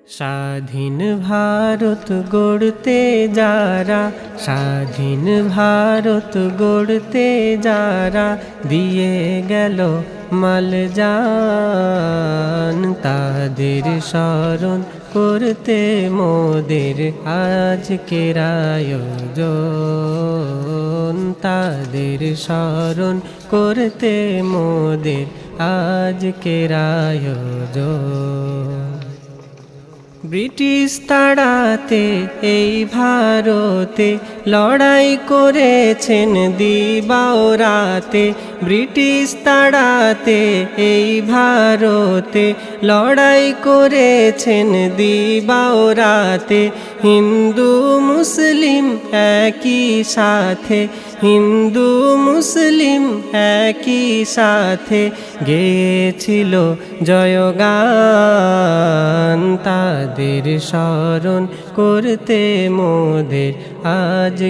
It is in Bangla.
স্বাধীন ভারত গড়তে যারা, স্বাধীন ভারত গড়তে যারা দিয়ে গেল মাল জান, তাদের স্মরণ করতে মোদের আজকের আয়োজন। তাদের স্মরণ করতে মোদের আজকের আয়োজন। ব্রিটিশ তাড়াতে এই ভারতে লড়াই করেছেন দিবারাতে। ব্রিটিশ তাড়াতে এই ভারতে লড়াই করেছেন দিবারাতে। হিন্দু মুসলিম একই সাথে, হিন্দু মুসলিম একই সাথে গেয়েছিল জয়গান। তাদের স্মরণ করতে মোদের আজ